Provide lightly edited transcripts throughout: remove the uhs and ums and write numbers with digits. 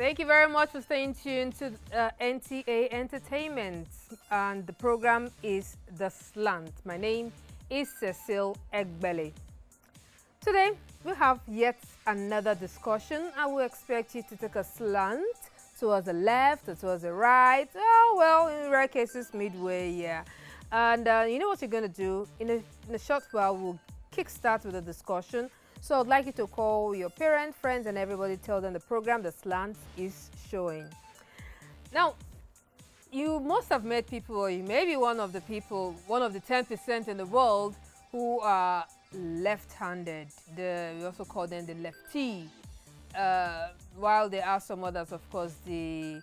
Thank you very much for staying tuned to NTA Entertainment, and the program is The Slant. My name is Cecile Egbele. Today, we have yet another discussion. I will expect you to take a slant towards the left or towards the right. Oh, well, in rare cases, midway, yeah. And you know what you're going to do? In a short while, we'll kickstart with a discussion. So I'd like you to call your parents, friends, and everybody, tell them the program, The Slant, is showing. Now, you must have met people, or you may be one of the people, one of the 10% in the world who are left-handed. We also call them the lefty. While there are some others, of course, the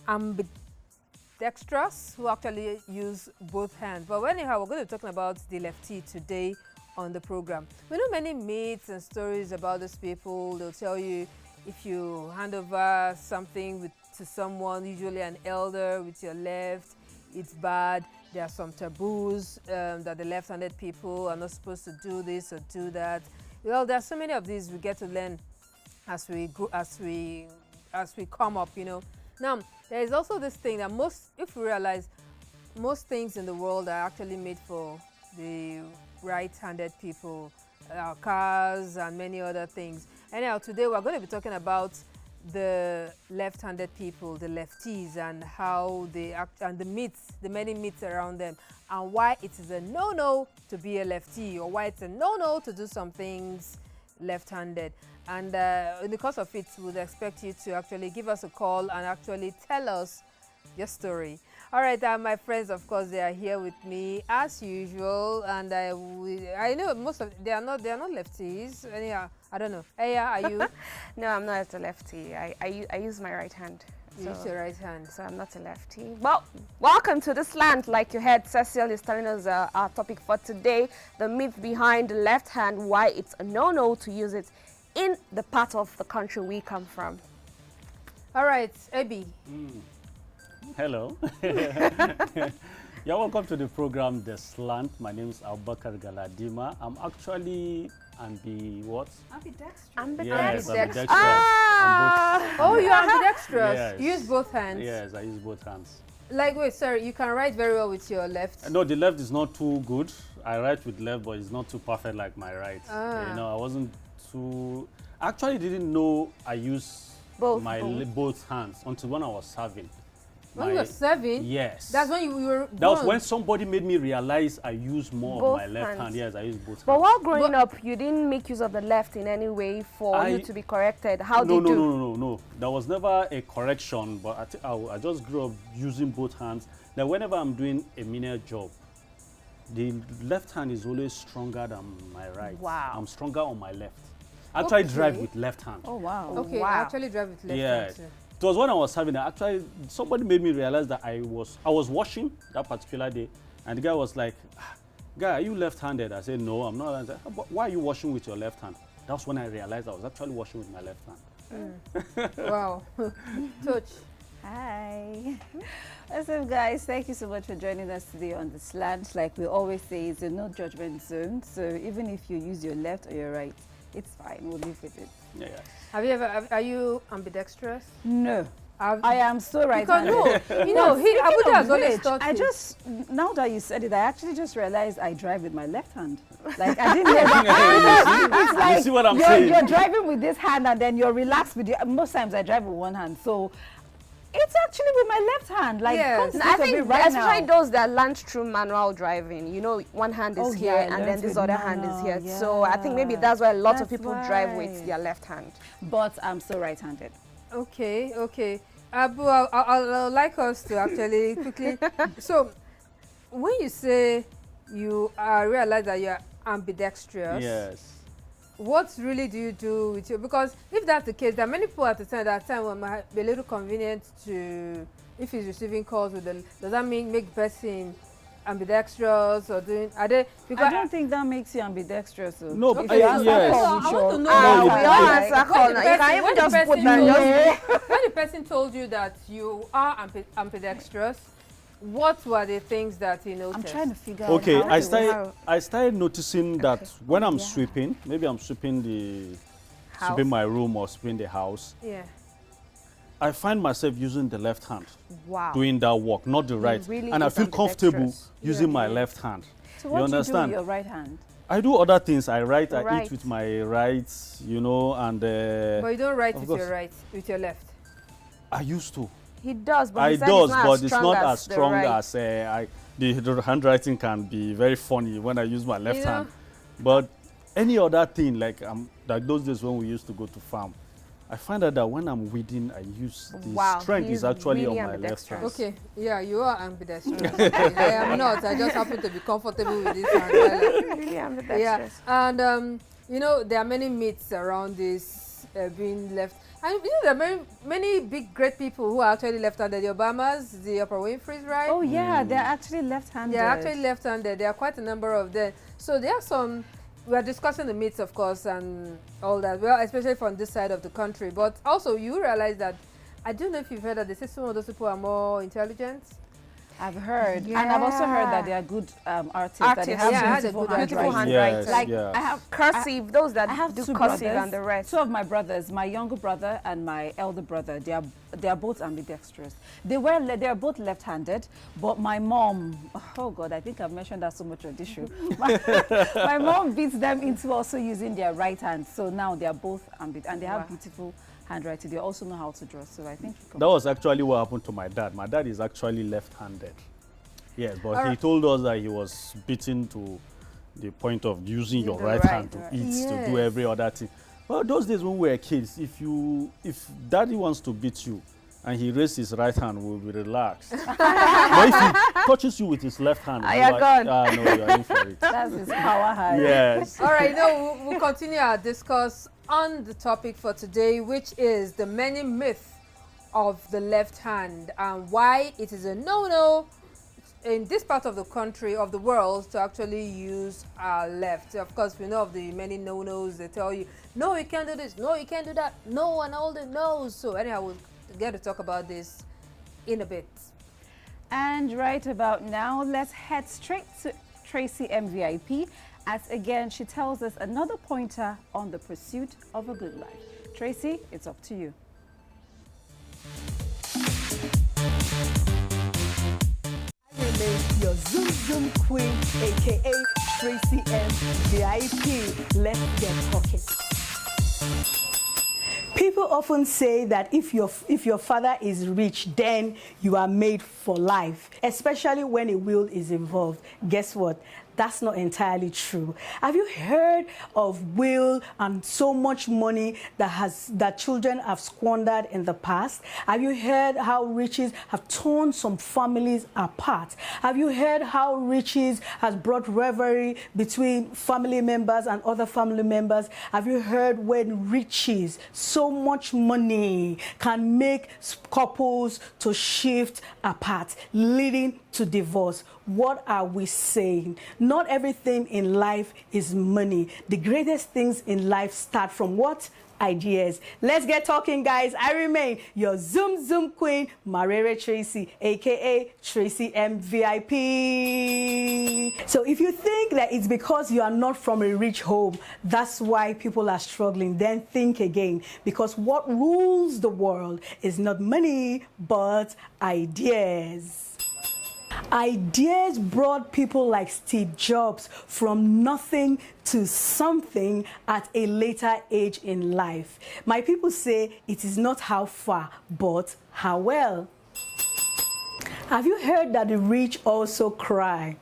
ambidextrous, who actually use both hands. But anyhow, we're going to be talking about the lefty today on the program. We know many myths and stories about these people. They'll tell you if you hand over something to someone, usually an elder, with your left, it's bad. There are some taboos that the left-handed people are not supposed to do this or do that. Well, there are so many of these we get to learn as we go, as we come up, you know. Now, there is also this thing that if we realize, most things in the world are actually made for the right-handed people, cars and many other things. Anyhow, today we're going to be talking about the left-handed people, the lefties, and how they act, and the myths, the many myths around them, and why it is a no-no to be a lefty, or why it's a no-no to do some things left-handed. And in the course of it, we would expect you to actually give us a call and actually tell us your story. All right, my friends, of course, they are here with me as usual, and I know most of they are not lefties. Anyhow, I don't know. Aya, are you? No, I'm not a lefty. I use my right hand. You use your right hand. So I'm not a lefty. Well, welcome to The Slant. Like you heard, Cecile is telling us our topic for today, the myth behind the left hand, why it's a no-no to use it in the part of the country we come from. All right, Ebi. Hello. You're welcome to the program, The Slant. My name is Abubakar Galadima. I'm actually ambidextrous. Yes, ambidextrous. Oh, you're ambidextrous. Yes. You use both hands. Yes, I use both hands. Like, wait, sorry, you can write very well with your left. No, the left is not too good. I write with left, but it's not too perfect like my right. You know, I wasn't too. I actually didn't know I use both hands until when I was serving. When you were serving? Yes. That's when you were born. That was when somebody made me realize I use more of my left hand. Yes, I use both hands. But while growing up, you didn't make use of the left in any way for you to be corrected. How did you? No. There was never a correction, but I just grew up using both hands. Now, whenever I'm doing a menial job, the left hand is always stronger than my right. Wow. I'm stronger on my left. I actually drive with left hand. Oh, wow. Okay, wow. I actually drive with left hand. Yeah. It was when I was serving that actually somebody made me realize that I was washing that particular day, and the guy was like, "Guy, are you left-handed?" I said, "No, I'm not." I said, "Why are you washing with your left hand?" That's when I realized I was actually washing with my left hand. Wow. Touch. Hi. What's up, guys? Thank you so much for joining us today on The Slant. Like we always say, it's a no judgment zone. So even if you use your left or your right, it's fine. We'll live with it. Yeah. Are you ambidextrous? No. I am so right-handed. No, you know, Abuja has always taught me. Now that you said it, I actually just realized I drive with my left hand. Like, I didn't know that. It's like, you see what I'm saying? You're driving with this hand and then you're relaxed with your, most times I drive with one hand. So, it's actually with my left hand. Like, yes. I think especially those that learn through manual driving, you know, one hand is here and then this other hand is here. Yeah. So I think maybe that's why a lot of people drive with their left hand. But I'm still right-handed. Okay. Abu, I'd like us to actually quickly. So, when you say you realize that you're ambidextrous, Yes. what really do you do with you? Because if that's the case, there are many people at the time when it might be a little convenient to, if he's receiving calls with the, does that mean make the person ambidextrous or doing, are they? Because I don't think that makes you ambidextrous. So. No, but okay, yes. I want to know. We all answer call now. You can even just put that. When the person told you that you are ambidextrous, what were the things that you noticed? I'm trying to figure out. Okay, how I started noticing that when I'm sweeping, maybe I'm sweeping my room or sweeping the house. Yeah. I find myself using the left hand Wow. doing that work, not the right. really And I is feel comfortable ambidextrous. using my left hand. So what you do you do understand? with your right hand? I do other things. I write, I Right. eat with my right, you know, and But you don't write of with course. your right, with your left. I used to. He does, but I he said does, it's not but as it's strong not as as the strong right. as the handwriting can be very funny when I use my left You know? hand. But any other thing, like those days when we used to go to farm, I find out that when I'm reading, I use the Wow, strength he's is actually really on my left ambidextrous. hand. Okay, yeah, you are ambidextrous. I am not. I just happen to be comfortable with this hand. Really Yeah, ambidextrous. and you know, there are many myths around this being left. And you know, there are many big, great people who are actually left-handed. The Obamas, the Oprah Winfrey's, right? Oh yeah, they're actually left-handed. They are actually left-handed. There are quite a number of them. So there are some. We are discussing the myths, of course, and all that. Well, especially from this side of the country. But also, you realize that I don't know if you've heard that they say some of those people are more intelligent. I've heard, and I've also heard that they are good artists. That they Artists, have yeah, I had a beautiful good Beautiful handwriting. Yes, handwriting. yeah. I have Cursive, those that I have do two cursive brothers, and the rest. two of my brothers, my younger brother and my elder brother. They are both ambidextrous. They are both left-handed, but my mom, oh God, I think I've mentioned that so much on this show. My mom beats them into also using their right hand. So now they are both and they have beautiful handwriting. They also know how to draw. So I think That was actually what happened to my dad. My dad is actually left-handed. Yes, but he Alright. told us that he was beaten to the point of using your The right right, hand to right. eat, to do Yes. every other thing. Well, those days when we were kids, if daddy wants to beat you and he raises his right hand, we'll be relaxed. But if he touches you with his left hand, Are you you are- gone? no, you're in for it. that's his power hand. Yes. All right, now we'll continue our discourse on the topic for today, which is the many myths of the left hand and why it is a no-no in this part of the country, of the world, to actually use our left. Of course, we know of the many no-nos. They tell you, no, you can't do this, no, you can't do that, no, and all the no's. So anyhow, we'll get to talk about this in a bit. And right about now, let's head straight to Tracy MVP, as again she tells us another pointer on the pursuit of a good life. Tracy, it's up to you. Remain your Zoom queen, aka Tracy MVP. Let's get talking. People often say that if your father is rich, then you are made for life, especially when a will is involved. Guess what? That's not entirely true. Have you heard of will and so much money that children have squandered in the past? Have you heard how riches have torn some families apart? Have you heard how riches has brought rivalry between family members and other family members? Have you heard when riches, so much money, can make couples to shift apart, leading to divorce? What are we saying? Not everything in life is money. The greatest things in life start from what? Ideas. Let's get talking, guys. I remain your Zoom queen, Marere Tracy, aka Tracy MVP. So if you think that it's because you are not from a rich home, that's why people are struggling, then think again. Because what rules the world is not money, but ideas. Ideas brought people like Steve Jobs from nothing to something at a later age in life. My people say it is not how far, but how well. Have you heard that the rich also cry?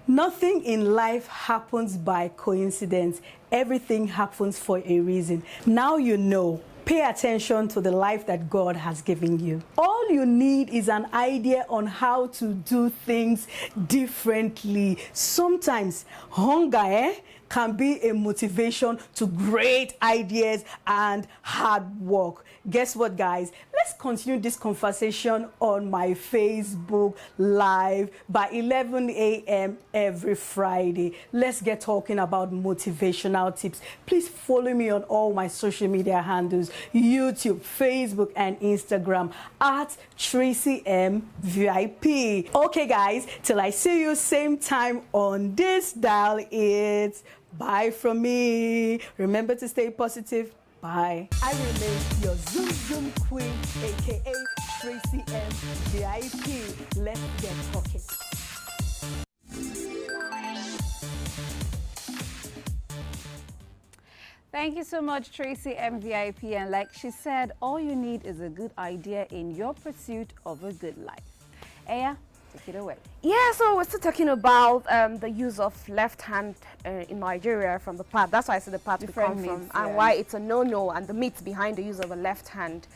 Nothing in life happens by coincidence. Everything happens for a reason. Now you know. Pay attention to the life that God has given you. All you need is an idea on how to do things differently. Sometimes hunger can be a motivation to great ideas and hard work. Guess what, guys? Let's continue this conversation on my Facebook Live by 11 a.m. every Friday. Let's get talking about motivational tips. Please follow me on all my social media handles, YouTube, Facebook, and Instagram at Tracy M VIP. Okay, guys, till I see you same time on this dial, it's bye from me. Remember to stay positive, Bye. I remain your Zoom Zoom Queen, aka Tracy M VIP. Let's get talking. Thank you so much, Tracy MVP. And like she said, all you need is a good idea in your pursuit of a good life. Aya, take it away. Yeah, so we're still talking about the use of left hand in Nigeria from the part. That's why I said the part we Different come from, myths, and yeah. why it's a no-no, and the myths behind the use of a left hand.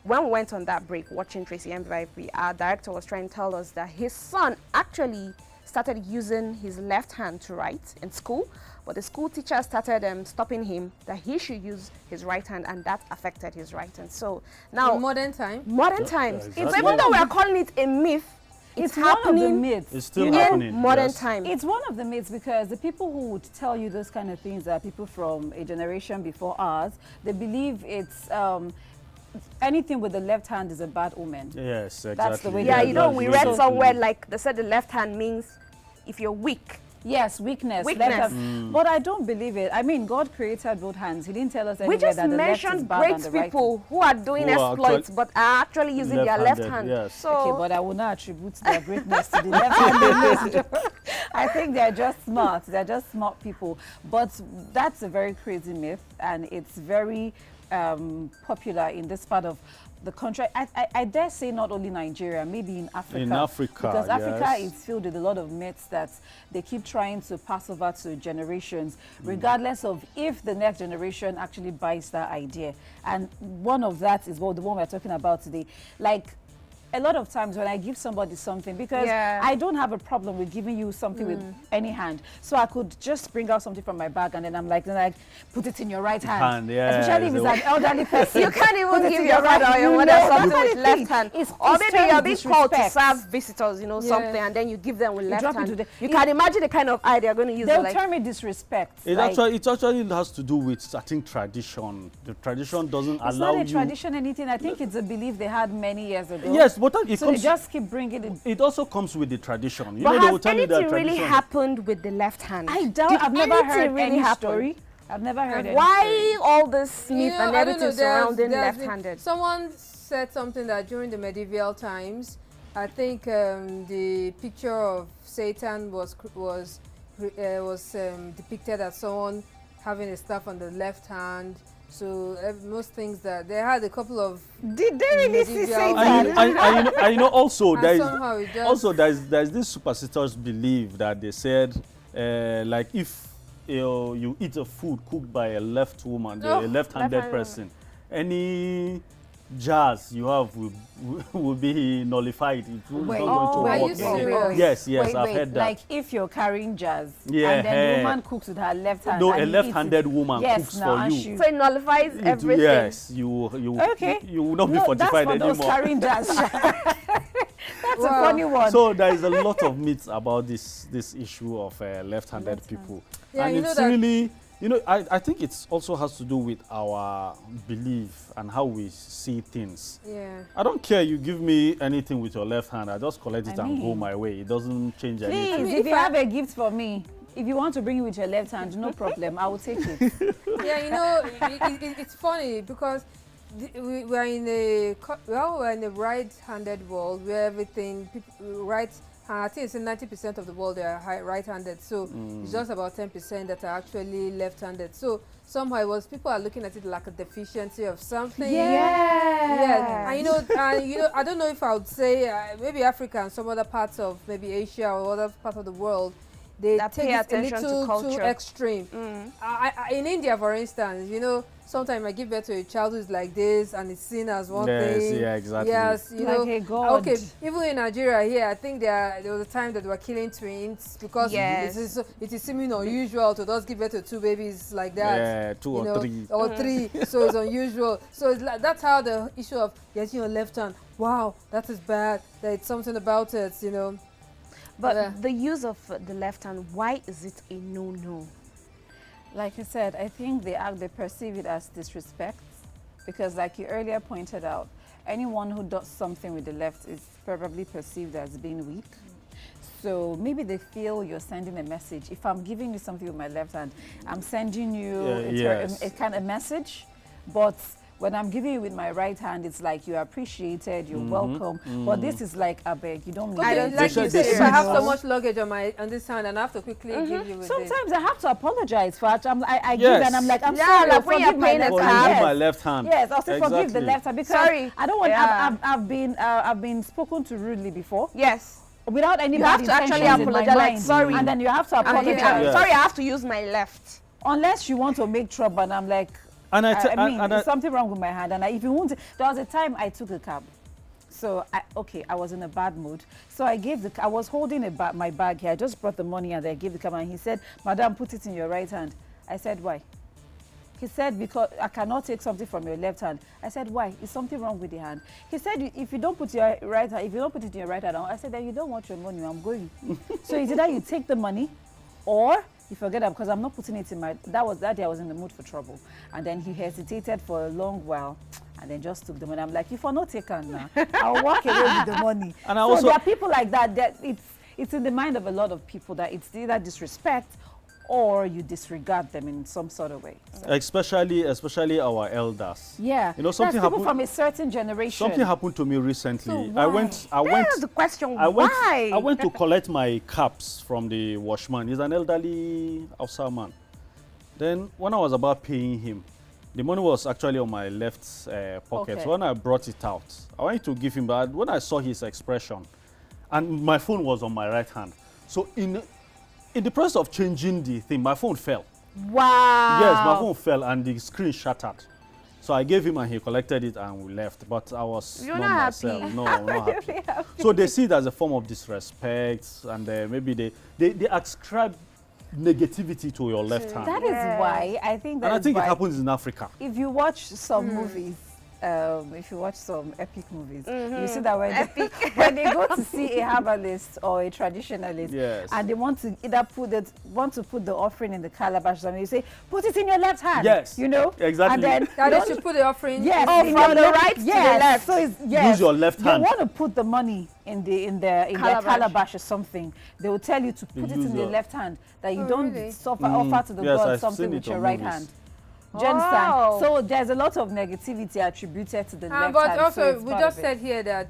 When we went on that break watching Tracy MVP, our director was trying to tell us that his son actually started using his left hand to write in school, but the school teacher started stopping him that he should use his right hand, and that affected his writing. So now, In modern time. modern times, exactly. it's even though we are calling it a myth, it's one of the happening myths. It's still in happening. modern yes. times. It's one of the myths because the people who would tell you those kind of things are people from a generation before ours. They believe it's anything with the left hand is a bad omen. Yes, exactly. That's the way Yeah, they you know, that's we the read way somewhere they- like they said the left hand means if you're weak. Yes, weakness. Weakness. Left hand. But I don't believe it. I mean, God created both hands. He didn't tell us We anywhere just that the left is mentioned bad great and the right. people who are doing Who are exploits actually but are actually using their left left-handed, hand. yes. So, Okay, but I will not attribute their greatness to the left-handed. I think they're just smart. They're just smart people. But that's a very crazy myth, and it's very popular in this part of the country. I dare say not only Nigeria, maybe in Africa. In Africa, because Africa yes. is filled with a lot of myths that they keep trying to pass over to generations, regardless of if the next generation actually buys that idea. And one of that is the one we're talking about today. Like, a lot of times when I give somebody something, because Yeah. I don't have a problem with giving you something with any hand, so I could just bring out something from my bag and then I'm like, put it in your right hand. yeah, Especially if it's an elderly person. you can't Put even it give in your father or your you mother know, something that's with the left thing. hand. It's Or maybe termed you're being called to disrespect. serve visitors, you know, Yeah. something, and then you give them with left drop it hand. to the- You can imagine the kind of eye they're going to use. They'll Like, term it disrespect. It like, actually has to do with, I think, tradition. The tradition doesn't it's allow not a you. tradition, anything. I think it's a belief they had many years ago. Yes, but it So they comes. just keep bringing it. It also comes with the tradition. You but know, they will has tell you that anything really tradition. happened with the left hand? I doubt. Did I've never anything heard really any happen? story. I've never heard any story. Why all this You myth know, and I don't everything know, surrounding there's been- left-handed? Someone said something that during the medieval times, I think the picture of Satan was depicted as someone having a staff on the left hand. So most things that they had a couple of Did they really see medieval- Satan? And you know also and there is somehow it just also there's this superstitious belief that they said like if you eat a food cooked by a left woman, Oh, a left-handed left-handed person, any jars you have will be nullified. It will Wait, not going to are work. you serious? Yes, yes, wait, I've wait. heard that. Like if you're carrying jars, Yeah, and then the eh. woman cooks with her left hand. No, and a you eat left-handed it. woman Yes, cooks now, for and you. she- So it nullifies It- everything. Yes, Okay. you will not be No, fortified that's for those anymore. carrying jars. That's a Wow. funny one. So there is a lot of myths about this issue of left-handed Left hand. people, Yeah, and you know it's that- really, I think it also has to do with our belief and how we see things. yeah. I don't care you give me anything with your left hand, I just collect it I and go mean, my way. It doesn't change Please, anything. if you have a gift for me, if you want to bring it with your left hand, no problem. I will take it. Yeah, it's funny because we're in we're in a right-handed world where everything I think it's 90% of the world they are right-handed, so it's just about 10% that are actually left-handed. So somehow people are looking at it like a deficiency of something. Yeah, and I don't know if I would say maybe Africa and some other parts of maybe Asia or other parts of the world, they That take pay it a attention to little too culture. extreme. In India, for instance, sometimes I give birth to a child who's like this, and it's seen as one Yes, thing. yeah, exactly. Yes, Like a god. Okay, even in Nigeria here, I think there was a time that they were killing twins because Yes. it is seeming unusual to just give birth to two babies like that. Yeah, two or three. Or three, so it's unusual. So it's like, that's how the issue of getting your left hand, wow, that is bad, there's something about it, But Yeah. the use of the left hand, why is it a no-no? Like I said, I think they perceive it as disrespect because, like you earlier pointed out, anyone who does something with the left is probably perceived as being weak. So maybe they feel you're sending a message. If I'm giving you something with my left hand, I'm sending you a kind of message. But when I'm giving you with my right hand, it's like you're appreciated, you're welcome. But this is like, I beg, you don't mean Okay, it. like you said, if I have so much luggage on this hand and I have to quickly give you with Sometimes I have to apologize for it. I give Yes. and I'm like, I'm Yeah, sorry, like when you're forgive my paying left a hand. tab. my left hand. Yes, also forgive the Exactly. left hand because Sorry. I don't want. Yeah. I've been spoken to rudely before Yes. without any You have bad to actually intentions in my apologize, like, mind. sorry. And then you have to I'm apologize sorry, I have to use my left. unless you want to make trouble. And I'm like, And I mean, there's something wrong with my hand. And if you want, there was a time I took a cab. So I was in a bad mood. So I was holding my bag here. I just brought the money and I gave the cab. And he said, "Madam, put it in your right hand." I said, "Why?" He said, "Because I cannot take something from your left hand." I said, "Why? Is something wrong with the hand?" He said, "If you don't put your right hand, if you don't put it in your right hand," I said, "Then you don't want your money. I'm going." So it's either you take the money, or you forget it, because I'm not putting it in my. That day I was in the mood for trouble, and then he hesitated for a long while, and then just took the money. I'm like, "If I'm not taken now, I'll walk away with the money." And So there are people like that. That it's in the mind of a lot of people that it's either disrespect or you disregard them in some sort of way. So, especially our elders. yeah, You know, something that's people happened. from a certain generation. Something happened to me recently. So I why? went. That's the question. I Why? went to collect my caps from the washman. He's an elderly Hausa man. Then when I was about paying him, the money was actually on my left pocket. Okay. So when I brought it out, I wanted to give him, but when I saw his expression, and my phone was on my right hand. So in the process of changing the thing, my phone fell. Wow. Yes, my phone fell and the screen shattered. So I gave him and he collected it and we left. But I was You're not not myself. happy. No, I'm not happy. So they see it as a form of disrespect, and maybe they ascribe negativity to your left hand. That is why I think that And I is think it why happens in Africa. if you watch some movies, if you watch some epic movies, you see that when they go to see a herbalist or a traditionalist, Yes. and they want to either put the offering in the calabash, and you say, "Put it in your left hand." Yes. You know. Exactly. And then That they should put the offering. yes, Oh, in from your the left- right to the yes. left. So it's yes. Use your left hand. They want to put the money in their Calabash. calabash or something. They will tell you to put it use in the your- left hand, that you Oh, don't really? offer to the Yes, god I've something seen with it your on right movies. hand. Do you understand? Oh. So there's a lot of negativity attributed to the left But hand. so also, it's we part just of it. said here that,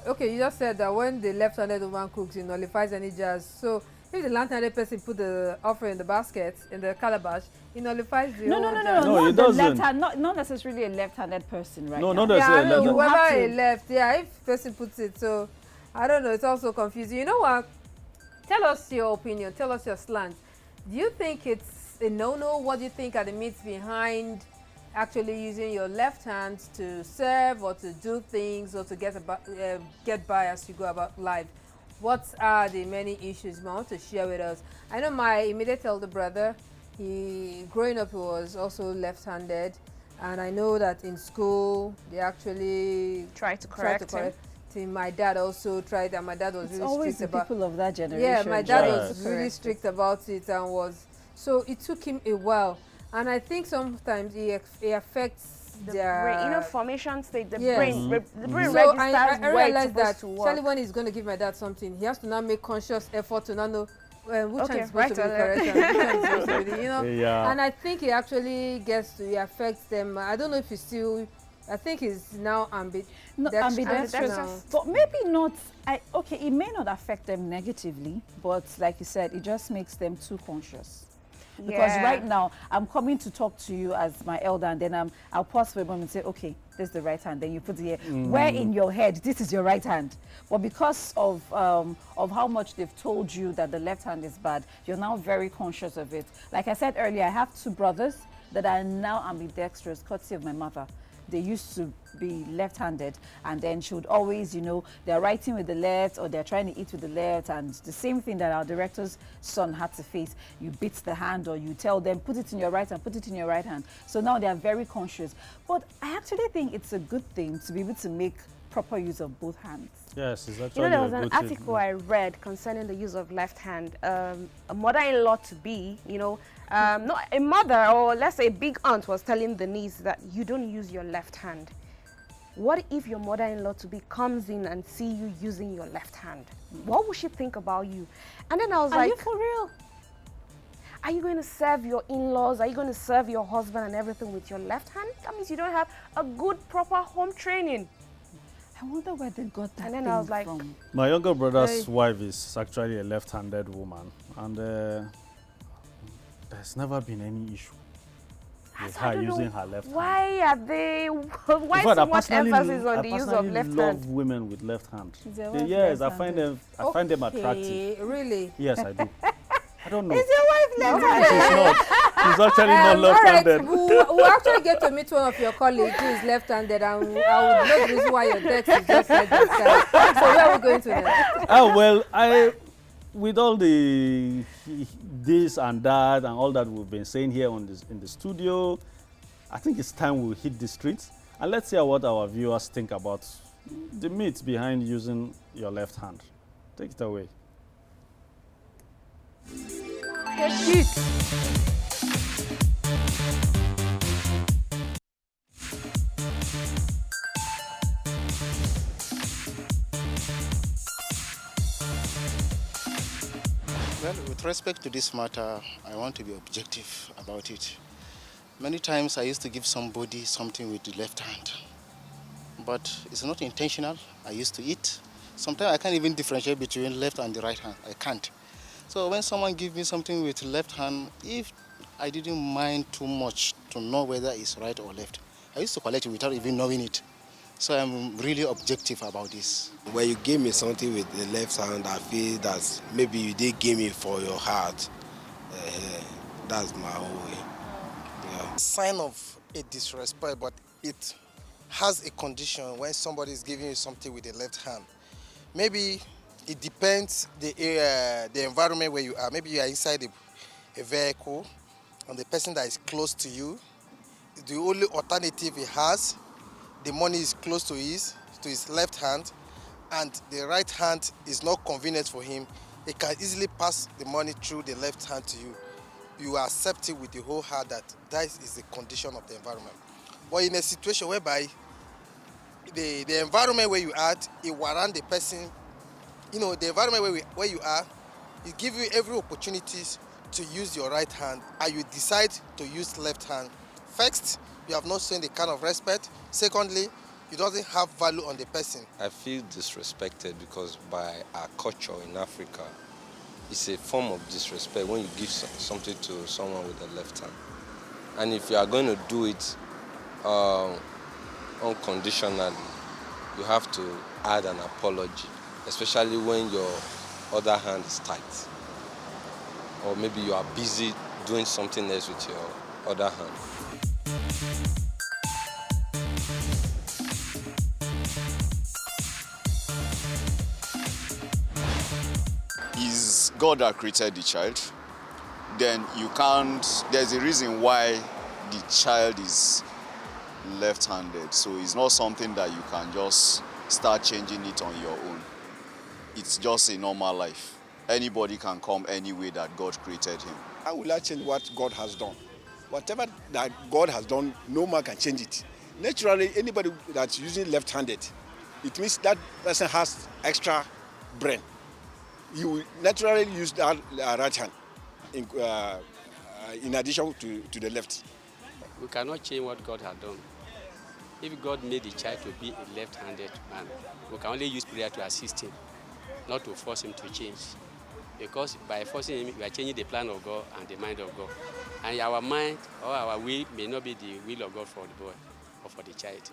okay, you just said that when the left-handed woman cooks, it nullifies any jars. So if the left-handed person put the offering in the basket, in the calabash, it nullifies the No, whole no, no, jar. no, No, not it the doesn't. left hand, not necessarily a left-handed person, right? No, now. not Yeah, I necessarily. know, left hand. You have whoever to- a left, yeah, if person puts it, so I don't know, it's also confusing. You know what? Tell us your opinion, tell us your slant. Do you think it's a no-no? What do you think are the myths behind actually using your left hand to serve or to do things or to get by as you go about life? What are the many issues you want to share with us? I know my immediate elder brother, growing up, he was also left-handed, and I know that in school they actually Try to tried to correct him. correct him. My dad also tried, and my dad was It's really always strict the about. people of that generation. Yeah, my dad Yes. was really strict about it, and so it took him a while, and I think sometimes it affects The their brain, you know, formation state, the Yes. brain, the brain So registers I where it's realized that supposed to Charlie, work. when he's going to give my dad something, he has to now make conscious effort to now know which Okay, hand is supposed right to be or correct left. and which hand is supposed to be, you know. Yeah. And I think it actually it affects them. I don't know if he's still. I think he's now No, ambidextrous. Ambidextrous. But maybe not. Okay, it may not affect them negatively, but like you said, it just makes them too conscious. Because Yeah. right now, I'm coming to talk to you as my elder, and then I'll pause for a moment and say, okay, this is the right hand. Then you put it here. Where in your head, this is your right hand. But because of how much they've told you that the left hand is bad, you're now very conscious of it. Like I said earlier, I have two brothers that are now ambidextrous, courtesy of my mother. They used to be left-handed, and then she would always, you know, they're writing with the left or they're trying to eat with the left, and the same thing that our director's son had to face. You beat the hand, or you tell them, put it in your right hand, put it in your right hand. So now they're very conscious. But I actually think it's a good thing to be able to make proper use of both hands. Yes, it's You actually know, there was a an good thing. article I read concerning the use of left hand. A mother-in-law to be, you know, not a mother, or let's say a big aunt was telling the niece that you don't use your left hand. what if your mother-in-law to be comes in and see you using your left hand? What would she think about you? And then I was like, Are you for real? are you going to serve your in-laws? Are you going to serve your husband and everything with your left hand? That means you don't have a good, proper home training. I wonder where they got that And then thing I was like, from. My younger brother's wife is actually a left-handed woman, and there's never been any issue with I her don't using know her left hand. why are they, why In fact, so much emphasis on I the use of personally left love hand? women with left hand. Is your wife Yes, I left-handed? find them attractive. Really? Yes, I do. I don't know. Is your wife left-handed? She's not. She's actually not All right, left-handed. we'll actually get to meet one of your colleagues who is left-handed, and I would know the reason why your desk is just like this. So where are we going to now? Oh well, with all the this and that and all that we've been saying here in the studio, I think it's time we hit the streets and let's hear what our viewers think about the myths behind using your left hand. Take it away. Well, with respect to this matter, I want to be objective about it. Many times I used to give somebody something with the left hand, but it's not intentional. I used to eat. Sometimes I can't even differentiate between left and the right hand. I can't. So when someone gives me something with left hand, if I didn't mind too much to know whether it's right or left, I used to collect it without even knowing it. So I'm really objective about this. When you give me something with the left hand, I feel that maybe you did give me for your heart. That's my whole way. Yeah. Sign of a disrespect, but it has a condition when somebody is giving you something with the left hand. Maybe it depends the environment where you are. Maybe you are inside a vehicle and the person that is close to you, the only alternative he has, the money is close to his left hand, and the right hand is not convenient for him. He can easily pass the money through the left hand to you. You accept it with the whole heart that is the condition of the environment. But in a situation whereby the environment where you are, it warrant the person, the environment where you are, it gives you every opportunity to use your right hand, and you decide to use left hand. First, you have not shown the kind of respect. Secondly, it doesn't have value on the person. I feel disrespected because by our culture in Africa, it's a form of disrespect when you give something to someone with the left hand. And if you are going to do it unconditionally, you have to add an apology, especially when your other hand is tight. Or maybe you are busy doing something else with your other hand. Is God that created the child, then you can't, there's a reason why the child is left-handed. So it's not something that you can just start changing it on your own. It's just a normal life. Anybody can come any way that God created him. How will I change what God has done? Whatever that God has done, no man can change it. Naturally, anybody that's using left-handed, it means that person has extra brain. You will naturally use that right hand in addition to the left. We cannot change what God has done. If God made the child to be a left-handed man, we can only use prayer to assist him, not to force him to change. Because by forcing him, we are changing the plan of God and the mind of God. And our mind or our will may not be the will of God for the boy or for the child.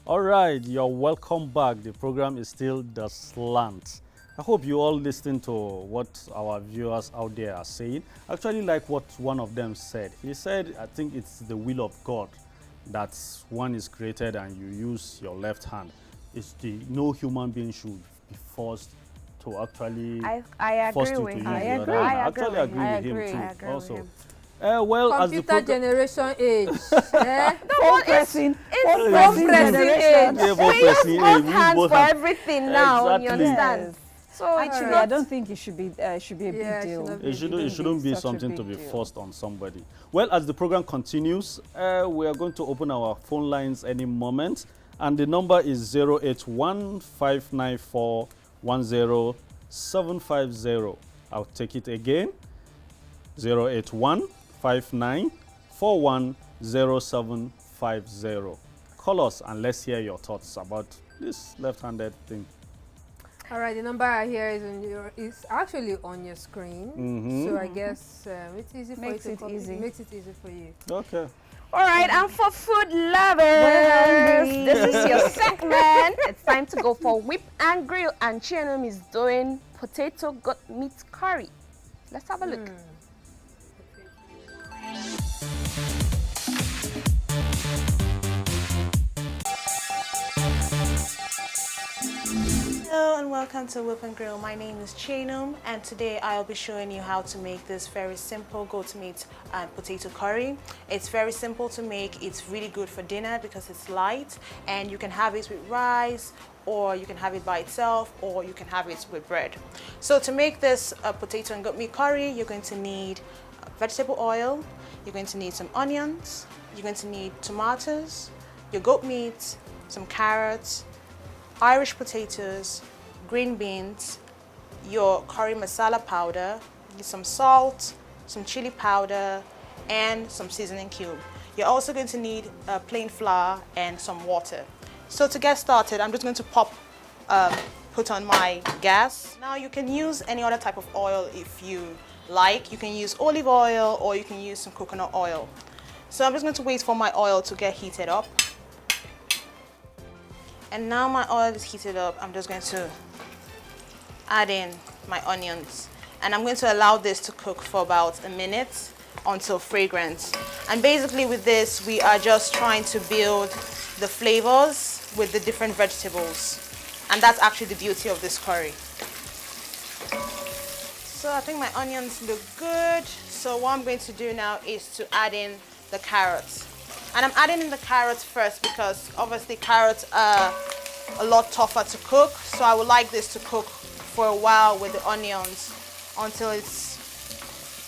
All right, you're welcome back. The program is still The Slant. I hope you all listen to what our viewers out there are saying. Actually, like what one of them said. He said, I think it's the will of God that one is created and you use your left hand. No human being should be forced to actually I agree with him. I actually agree with him too. Also. Well, as the computer generation age. It's It's pressing pressing generation. age. Yeah, phone We use pressing both age. We hands both for have- everything now. You Exactly. understand? So it's Actually, not. I don't think it should be a Yeah, it big deal. should not It shouldn't be such a something big to be deal. forced on somebody. Well, as the program continues, we are going to open our phone lines any moment. And the number is 081-594-10750. I'll take it again. 081-5941-0750. Call us and let's hear your thoughts about this left-handed thing. All right, the number here is actually on your screen. So I guess it's easy for Makes you it to copy. easy. It makes it easy for you. Okay. All right, and for food lovers, hungry. this is your segment. It's time to go for whip and grill, and Chianum is doing potato goat meat curry. Let's have a look. Hello and welcome to Whip and Grill. My name is Chainum and today I'll be showing you how to make this very simple goat meat and potato curry. It's very simple to make. It's really good for dinner because it's light and you can have it with rice, or you can have it by itself, or you can have it with bread. So to make this potato and goat meat curry, you're going to need vegetable oil, you're going to need some onions, you're going to need tomatoes, your goat meat, some carrots, Irish potatoes, green beans, your curry masala powder, some salt, some chili powder, and some seasoning cube. You're also going to need plain flour and some water. So to get started, I'm just going to put on my gas. Now you can use any other type of oil if you like. You can use olive oil or you can use some coconut oil. So I'm just going to wait for my oil to get heated up. And now my oil is heated up, I'm just going to add in my onions. And I'm going to allow this to cook for about a minute until fragrant. And basically with this, we are just trying to build the flavors with the different vegetables. And that's actually the beauty of this curry. So I think my onions look good. So what I'm going to do now is to add in the carrots. And I'm adding in the carrots first because obviously carrots are a lot tougher to cook. So I would like this to cook for a while with the onions until it's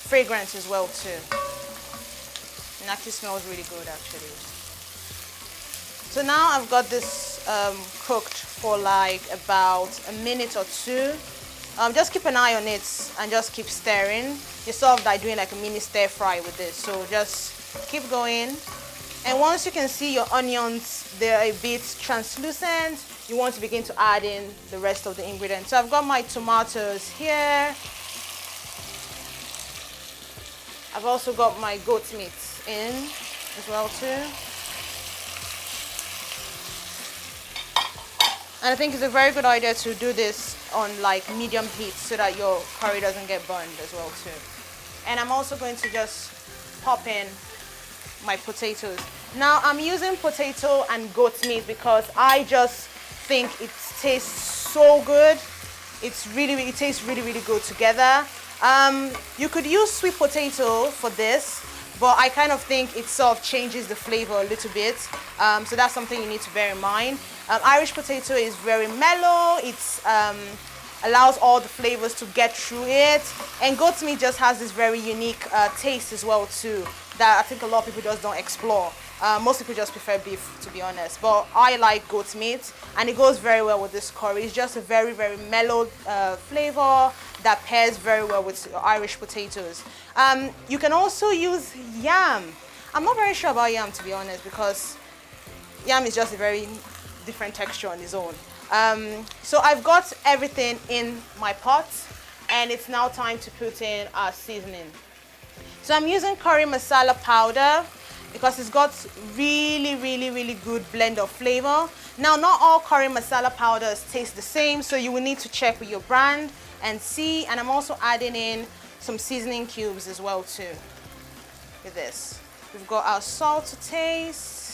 fragrant as well too. It actually smells really good actually. So now I've got this cooked for like about a minute or two. Just keep an eye on it and just keep stirring. You're sort of like doing like a mini stir fry with this. So just keep going. And once you can see your onions, they're a bit translucent, you want to begin to add in the rest of the ingredients. So I've got my tomatoes here. I've also got my goat meat in as well too. And I think it's a very good idea to do this on like medium heat so that your curry doesn't get burned as well too. And I'm also going to just pop in my potatoes. Now I'm using potato and goat meat because I just think it tastes so good. It tastes really good together. You could use sweet potato for this, but I kind of think it sort of changes the flavor a little bit. So that's something you need to bear in mind. Irish potato is very mellow. It's allows all the flavors to get through it. And goat meat just has this very unique taste as well too, that I think a lot of people just don't explore. Most people just prefer beef, to be honest. But I like goat meat, and it goes very well with this curry. It's just a very mellow flavor that pairs very well with Irish potatoes. You can also use yam. I'm not very sure about yam, to be honest, because yam is just a very different texture on its own. So I've got everything in my pot, and it's now time to put in our seasoning. So I'm using curry masala powder because it's got really good blend of flavor. Now, not all curry masala powders taste the same, so you will need to check with your brand and see. And I'm also adding in some seasoning cubes as well too with this. We've got our salt to taste.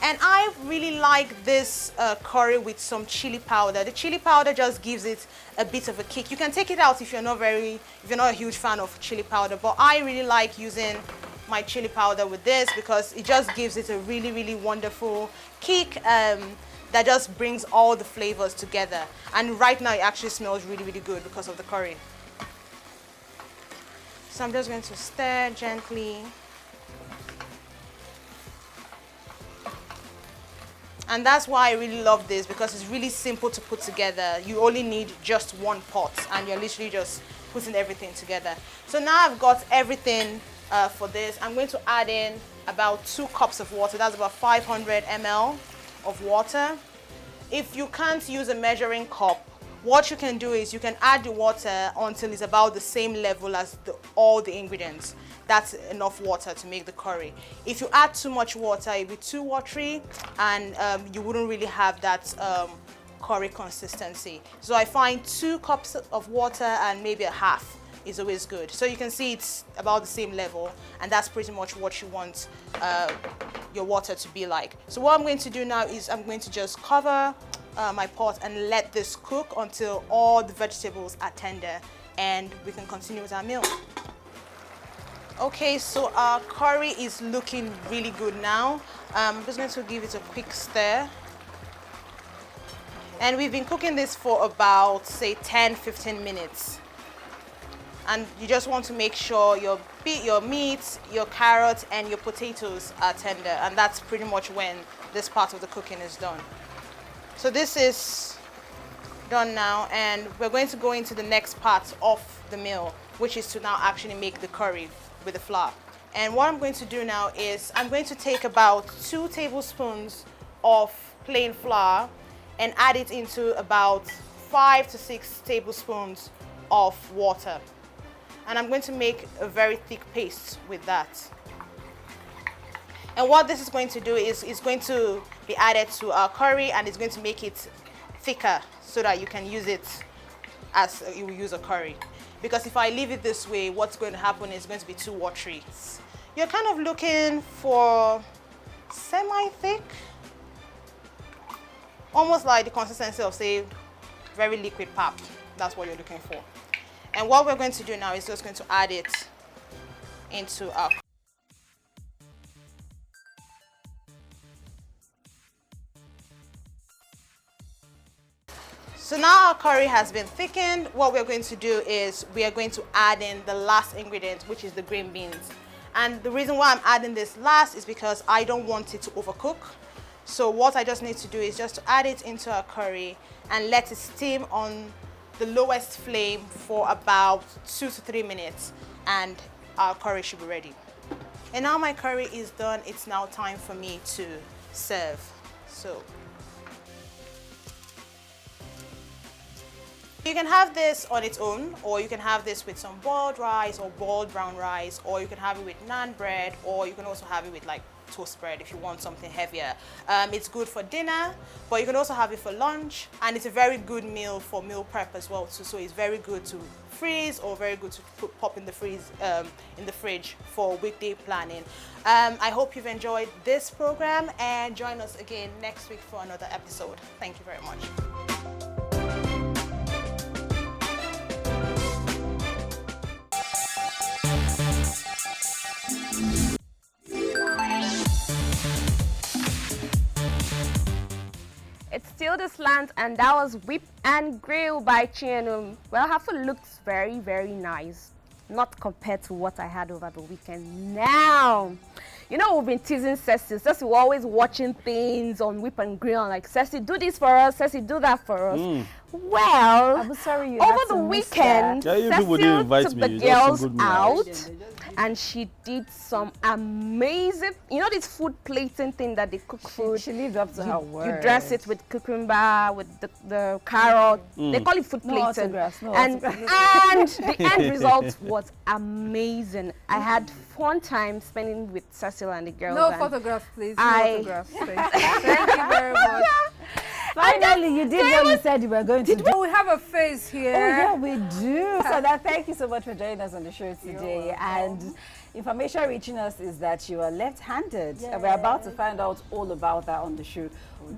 And I really like this curry with some chili powder. The chili powder just gives it a bit of a kick. You can take it out if you're not a huge fan of chili powder, but I really like using my chili powder with this because it just gives it a really, really wonderful kick that just brings all the flavors together. And right now it actually smells really, really good because of the curry. So I'm just going to stir gently. And that's why I really love this, because it's really simple to put together. You only need just one pot and you're literally just putting everything together. So now I've got everything for this. I'm going to add in about 2 cups of water. That's about 500 ml of water. If you can't use a measuring cup, what you can do is you can add the water until it's about the same level as all the ingredients. That's enough water to make the curry. If you add too much water, it'll be too watery and you wouldn't really have that curry consistency. So I find 2 cups of water and maybe a half is always good. So you can see it's about the same level, and that's pretty much what you want your water to be like. So what I'm going to do now is I'm going to just cover my pot and let this cook until all the vegetables are tender, and we can continue with our meal. Okay, so our curry is looking really good now. I'm just going to give it a quick stir. And we've been cooking this for about, say, 10-15 minutes. And you just want to make sure your meat, your carrots, and your potatoes are tender. And that's pretty much when this part of the cooking is done. So this is done now, and we're going to go into the next part of the meal, which is to now actually make the curry with the flour. And what I'm going to do now is I'm going to take about 2 tablespoons of plain flour and add it into about 5 to 6 tablespoons of water. And I'm going to make a very thick paste with that. And what this is going to do is it's going to be added to our curry, and it's going to make it thicker so that you can use it as you will use a curry. Because if I leave it this way, what's going to happen is it's going to be too watery. You're kind of looking for semi-thick, almost like the consistency of, say, very liquid pap. That's what you're looking for. And what we're going to do now is just going to add it into our. So now our curry has been thickened. What we're going to do is we are going to add in the last ingredient, which is the green beans. And the reason why I'm adding this last is because I don't want it to overcook. So what I just need to do is just to add it into our curry and let it steam on the lowest flame for about 2 to 3 minutes, and our curry should be ready. And now my curry is done. It's now time for me to serve. So you can have this on its own, or you can have this with some boiled rice or boiled brown rice, or you can have it with naan bread, or you can also have it with like toast bread if you want something heavier. It's good for dinner, but you can also have it for lunch, and it's a very good meal for meal prep as well too. So it's very good to freeze, or very good to pop in the fridge for weekday planning. I hope you've enjoyed this program, and join us again next week for another episode. Thank you very much. It's still the slant, and that was Whip and Grill by Chienum. Well, her food looks very, very nice. Not compared to what I had over the weekend. Now, you know, we've been teasing Ceci. Ceci, we're always watching things on Whip and Grill. Like, Ceci, do this for us. Ceci, do that for us. Well, I'm sorry you over had the to miss weekend, that. Yeah, Ceci took the girls out, out. and she did some amazing, you know, this food plating thing that they cook food. She lived up to her word. You dress it with cucumber, with the carrot. They call it food plating. And the end result was amazing. I had fun time spending with Cecil and the girls. No photographs, please. No photographs. Thank you very much. Finally, you did what you said you were going to do. We have a face here. Oh, yeah, we do. So thank you so much for joining us on the show today. And information reaching us is that you are left-handed. And we're about to find out all about that on the show.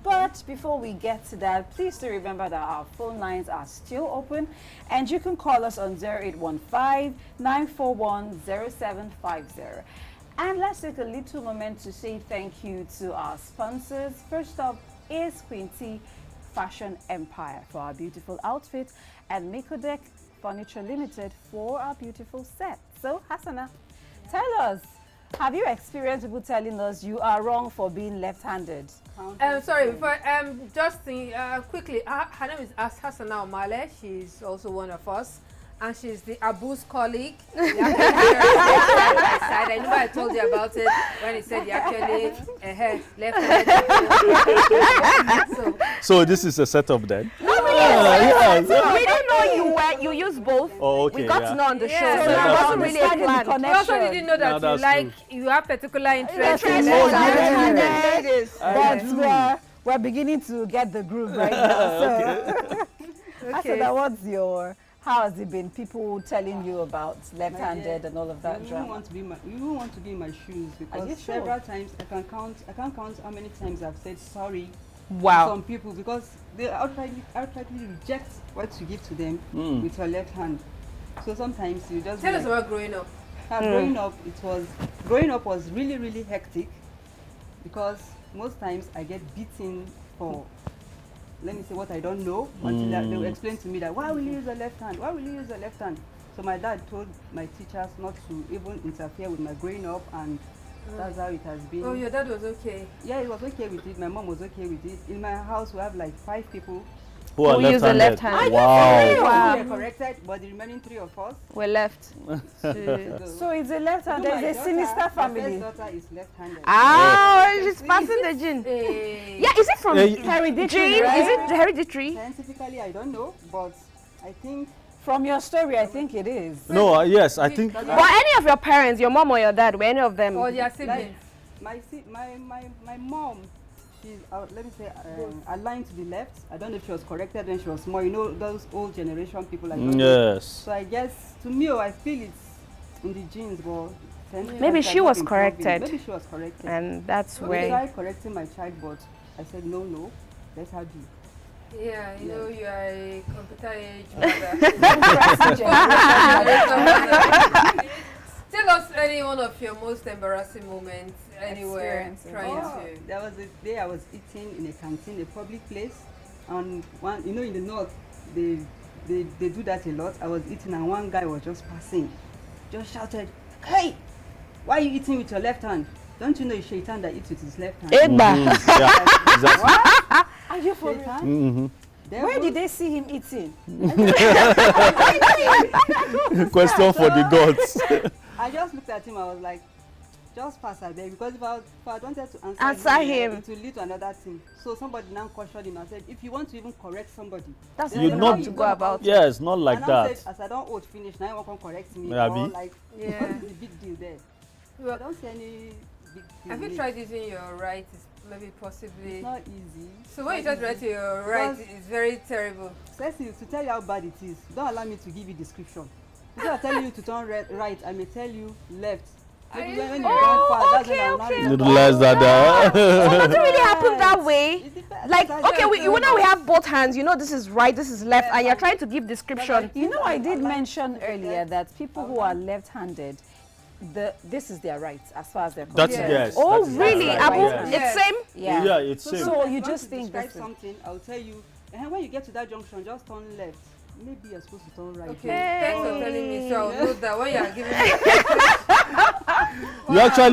But before we get to that, please do remember that our phone lines are still open, and you can call us on 0815-941-0750. And let's take a little moment to say thank you to our sponsors. First up is Quinty Fashion Empire for our beautiful outfit, and Mikodek Furniture Limited for our beautiful set. So, Hassana, tell us, have you experienced people telling us you are wrong for being left-handed? Sorry, before just quickly, her name is Hassana Omale. She's also one of us, and she's the Abu's colleague. I know I told you about it when he said you actually left-handed. So this is a setup then? No, yes. We didn't know you use both. Oh, okay. We got to know on the show. Yeah, So yeah, that wasn't really a plan. We also didn't know that you have particular interest in left-handed. But we're beginning to get the groove right now. So, Okay. how has it been? People telling you about left-handed and all of that you drama? won't want to be in my shoes, because sure? several times I can't count how many times I've said sorry Wow. to some people, because they outrightly reject what you give to them with your left hand. So sometimes you just Tell us about growing up. Growing up was really, really hectic, because most times I get beaten for, let me say, what I don't know, until they will explain to me that, why will you use the left hand? Why will you use the left hand? So my dad told my teachers not to even interfere with my growing up, and that's how it has been. Oh, your dad was okay? Yeah, he was okay with it. My mom was okay with it. In my house, we have like 5 people Who are use the left left-handed? hand. Wow. We are corrected, but the remaining 3 of us. We're left. So it's a left-handed, there's a sinister family. My first daughter is left-handed. She's passing the gene. Yeah, is it from hereditary? Gene? Right? Is it hereditary? Scientifically, I don't know, but I think from your story, I think it is. No, yes, I think. But any of your parents, your mom or your dad, were any of them? Or your siblings? Like, my mom, she's, let me say, aligned to the left. I don't know if she was corrected when she was small. You know, those old generation people like that. Yes. So I guess, to me, I feel it's in the genes, but maybe she was corrected. Maybe she was corrected. And that's I where. tried correcting my child, but I said, no, let her be. Yeah, you know, you are a computer age mother. Tell us any one of your most embarrassing moments anywhere trying to. There was a day I was eating in a canteen, a public place, and one, you know, in the north, they do that a lot. I was eating, and one guy was just passing, just shouted, "Hey, why are you eating with your left hand? Don't you know it's Shaitan that eats with his left hand?" Yeah, exactly. What? Are you for Mm-hmm. Where did they see him eating? Question for the gods. I just looked at him. I was like, just pass her there, because if I wanted to answer him, it will lead to another thing. So somebody now cautioned him and said, if you want to even correct somebody, that's you not to go about. Yes, not like and that. I said, as I don't old finish, now you can correct me. Yeah, or like, what is the big deal there? Well, I don't see any big deal. Have you tried using your right? Maybe possibly. It's not easy. So when you try to write your right, it's very terrible. Cecil, to tell you how bad it is, don't allow me to give you description. Instead of telling you to turn right, I may tell you left. Maybe when you go far, that's when I'll okay. You realize that. So does it really happen that way? Like, okay, you know we have both hands. You know this is right, this is left, and you're trying to give description. You know, I did mention earlier that people who are left-handed, this is their right as far as they're concerned. That's yes. Oh, that's really? right. Abu, Yes. it's same? Yeah. Yeah, it's same. So you just think describe something, I'll tell you, and when you get to that junction, just turn left. Maybe you're supposed to turn right. Okay, thanks for telling me. So I'll note that when you are giving me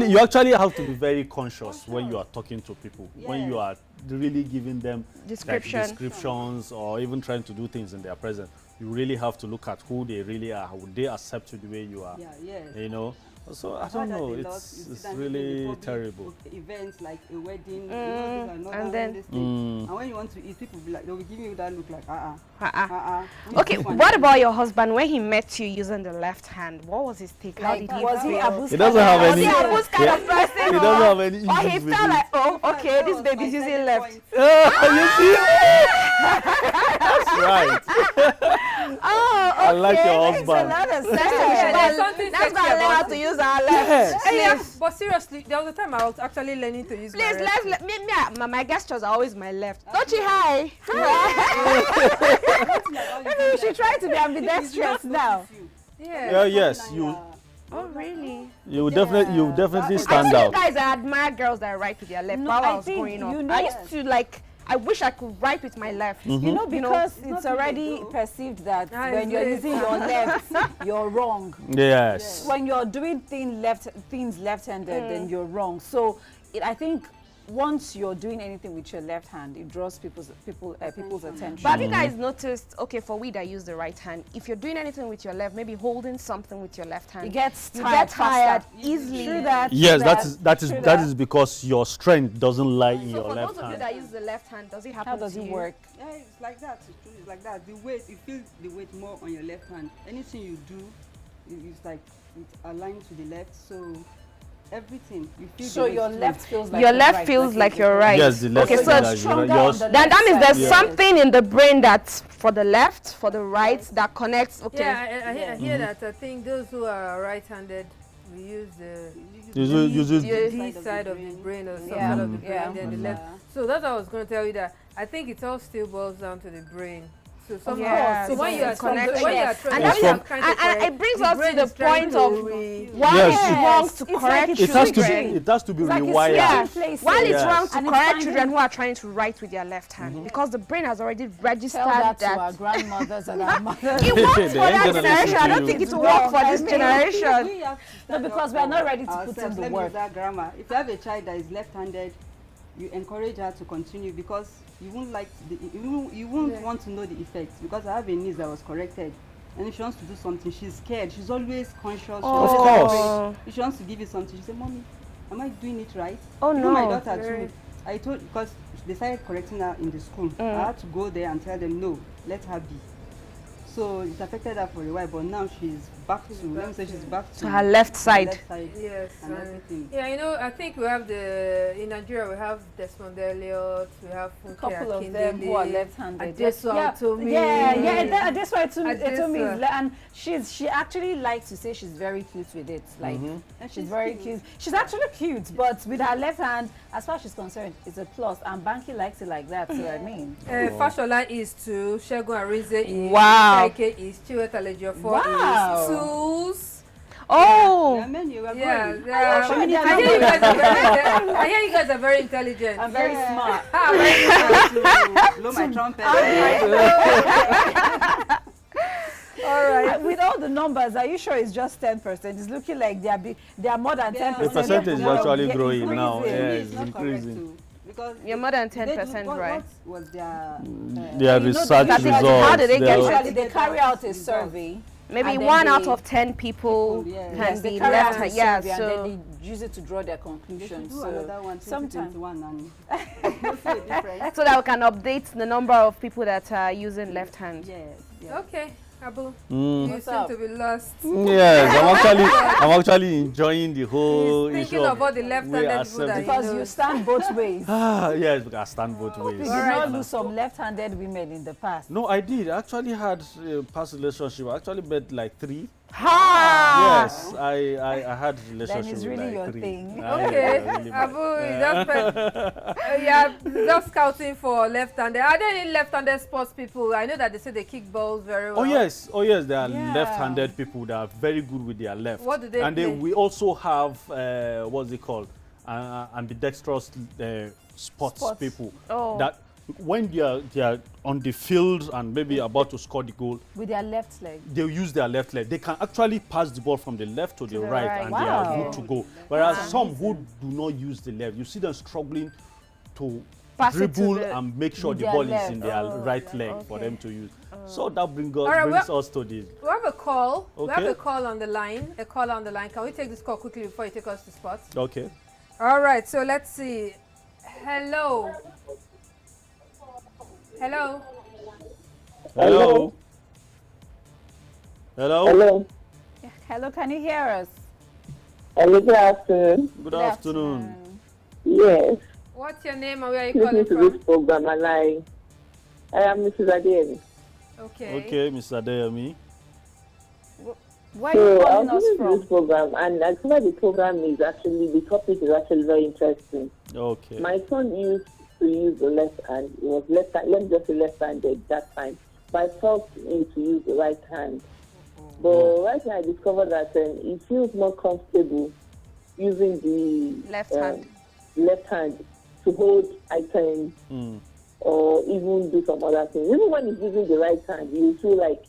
You actually have to be very conscious when you are talking to people. Yes. When you are really giving them descriptions or even trying to do things in their presence. You really have to look at who they really are. Would they accept you the way you are? Yeah, yes. You know. So I don't know. It's really terrible. Events like a wedding, and then and when you want to eat, people be like, they will give you that look like Okay, what about your husband when he met you using the left hand? What was his take? How did he feel? He doesn't have any. Was he Abu's kind of person? He doesn't have any issues. Or he felt like, oh, okay, this baby's using left. You see? That's right. Oh, okay. I like your husband. That's why I learned how to use our left. Yes. But seriously, there was a time I was actually learning to use my left. My gestures are always my left. Don't you? Hi. Maybe you should try to be ambidextrous now. Yeah. Yes, you. Oh, really? You definitely stand I see you out. guys, I admire girls that write with their left No, while I I was think, growing up. you know- I used to like, I wish I could write with my left. You know, because It's it's not already really, though. perceived that Ah, when it's you're good. using your left, you're wrong. Yes. When you're doing things left-handed, then you're wrong. So I think once you're doing anything with your left hand, it draws people's attention. But have you guys noticed, okay, for we that use the right hand, if you're doing anything with your left, maybe holding something with your left hand, It gets you tired get tired faster. easily. True that. Yes, true that true is because your strength doesn't lie in So your for left those of you hand. that use the left hand, does it happen How does to it you? work? Yeah, it's like that. It's true. It's like that. The weight, you feel the weight more on your left hand. Anything you do, it's like it's aligned to the left. So everything you feel. So the weight your too. left feels like Your your left right. feels like you're right. Yes, the left Okay, is so like it's stronger yours. on the that means left there's side. something in the brain that's for the left, for the right, that connects. Okay. Yeah, I hear that. I think those who are right-handed, we use the Use it. D side of the brain or some Yeah. side of the brain, Yeah. then the left. So that's what I was going to tell you, that I think it all still boils down to the brain. So somehow, Yeah, so when it's you are a connection. when you are And trying that's to what- trying to and correct, it brings the us to brain the is trying point to of why Yes. it's wrong to It's correct like It has to children. be. It has to be It's like it's rewired. Yeah, switching places. while it's Yes. wrong to And it's correct finding- children who are trying to write with their left hand, because the brain has already registered Tell that that. to our grandmothers and our mothers. It works They for ain't that gonna listen generation. to I don't you. think it will It's work wrong. for this I mean, generation. We have to No, stand because up we are not for ready to put in ourselves. the Let me work. use that grammar. If you have a child that is left-handed, you encourage her to continue because you won't like you won't want to know the effects. Because I have a niece that was corrected, and if she wants to do something, she's scared. She's always conscious. She's always course. afraid. If she wants to give you something, she say, "Mommy, am I doing it right?" Oh, Even no. my daughter too. I told because they started correcting her in the school. I had to go there and tell them, "No, let her be." So it affected her for a while, but now she's back to. Let me say she's back to To her left side. Yes, and everything. yeah, you know, I think we have in Nigeria we have Desmond Elliot, we have A Funke couple of them who are Akindele, left-handed. Adesu Atomi. That's why Atomi Adesu. is and she actually likes to say she's very cute with it. Like And she's very cute. She's actually cute, but with her left hand, as far as she's concerned, it's a plus. And Banky likes it like that. So I mean, Fashola is 2, Segun Arinze is, Wow. Ike is, Chiweta Lejofor Wow. is, Tools. Oh, Yeah, man, you were Yeah, going. yeah. sure I they are hear not you guys are very, I hear you guys are very intelligent. I'm very smart. Ah, very smart. To blow my trumpet. All right. With all the numbers, are you sure it's just 10%? It's looking like they are more than 10%. The percentage is actually Yeah, growing now. increasing. Yeah, It's it's not correct increasing. too, because you're more than they do- 10%, what- right? What was their Their you know research that- results. How did they get their- Usually they carry out a survey. Maybe And then 1 out they- of 10 people Yes, can they be carry out left a hand. Yeah, survey and so then they use it to draw their they should conclusions. do So another one, sometimes 2021, and you'll see a difference. so that we can update the number of people that are using left hand. Yes, yes. Okay, Abu, Mm. you What's seem up? to be lost. Yes, I'm actually enjoying the whole He's issue thinking of all the left-handed people that accepting- he because you knows. stand both ways. Ah, yes, we can stand both You ways. did Alright. not lose some left-handed women in the past. No, I did. I actually had a past relationship. I actually met like 3. Ha! Yes, I had relationship it's with really like your 3. thing. Okay, really Abu, bad. yeah, just scouting for left-handed. Are there any left-handed sports people? I know that they say they kick balls very well. Oh yes, there are Yeah. left-handed people that are very good with their left. What do they and play? then we also have what's it called, ambidextrous sports people. Oh. That when they are on the field and maybe about to score the goal, With their left leg. they use their left leg. They can actually pass the ball from the left to the right, right. and Wow. they are good to go. Whereas some who do not use the left, you see them struggling to Pass it to dribble the- and make sure with the their ball is left. in their Oh, right leg for okay. them to use. So that brings right, us to the. We have a call. We have Okay. a call on the line. A call on the line. Can we take this call quickly before you take us to spot? Okay. All right, so let's see. Hello. Hello. Hello. Hello. Hello. Hello, can you hear us? Hello, good afternoon. Good afternoon. Yes, What's your name and where are you calling listening to from? this program, and I am Mrs. Adeyemi. Okay. Okay, Mr. Adeyemi. Where are you So calling I'm us listening to from? this program, and I feel like the program is actually, the topic is actually very interesting. Okay. My son used to use the left hand. It was left hand, let me just say left-handed that time. But I taught him to use the right hand. But right now I discovered that it feels more comfortable using the Left hand. Left hand to hold items or even do some other things. Even when he's using the right hand, you feel like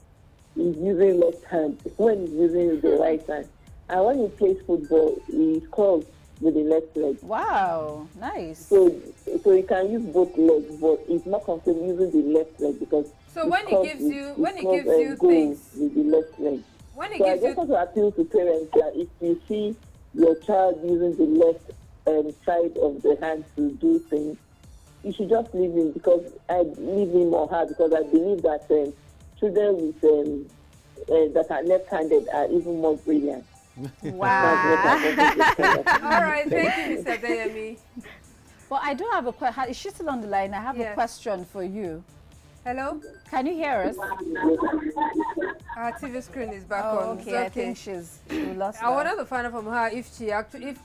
he's using left hand when he's using the right hand. And when he plays football, he scores with the left leg. Wow, nice. So he can use both legs, but he's not comfortable using the left leg because So when he gives you goals things, with the left leg. when he So I gives just you want to appeal to parents that if you see your child using the left side of the hand to do things, you should just leave him leave him or her because I believe that children with that are left-handed are even more brilliant. Wow. all right, thank you, Mr. Deyemi. Well, I do have a question. Is she still on the line? I have a Yes. question for you. Hello? Can you hear us? Our TV screen is back Oh, on. okay. I think we lost I her. wanted to find out from her if she actually, if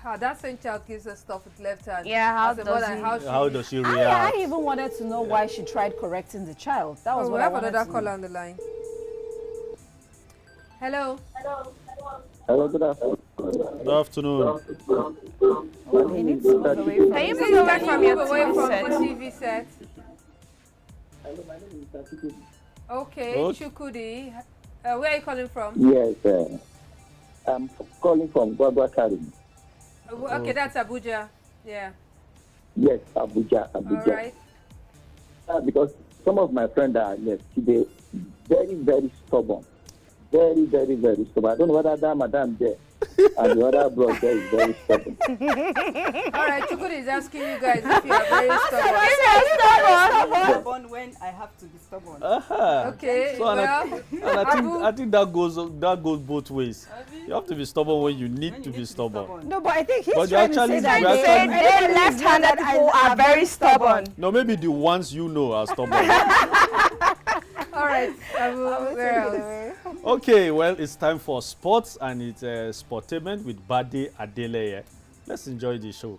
her that same child gives her stuff with left hand. Yeah, how as a does mother, he- How does she I react? even wanted to know why she tried correcting the child. That was Oh, what we I have wanted another to caller know. on the line. Hello? Hello, good afternoon. Good afternoon. Well, he needs to move away from Can you the move away Can from you your move away TV from set? the TV set? Hello, my name is Takiku. Okay, Okay. Chukudi. Where are you calling from? Yes, I'm calling from Guaguakari. Okay, that's Abuja. Yeah. Yes, Abuja. All right. Because some of my friends are today very, very stubborn. Very, very, very stubborn. I don't know whether that madam there and the other bro there is very stubborn. All right, Chukudi is asking you guys if you are very stubborn. Stubborn when I have to be stubborn. Okay, So, I think that goes both ways. You have to be stubborn when you need to be stubborn. No, but I think he's But trying to actually- say that. we're They say they left-handed people are very stubborn. No, maybe the ones you know are stubborn. All right, Abu, where else? Okay, well, it's time for sports and it's Sportainment with Bade Adeleye. Let's enjoy the show.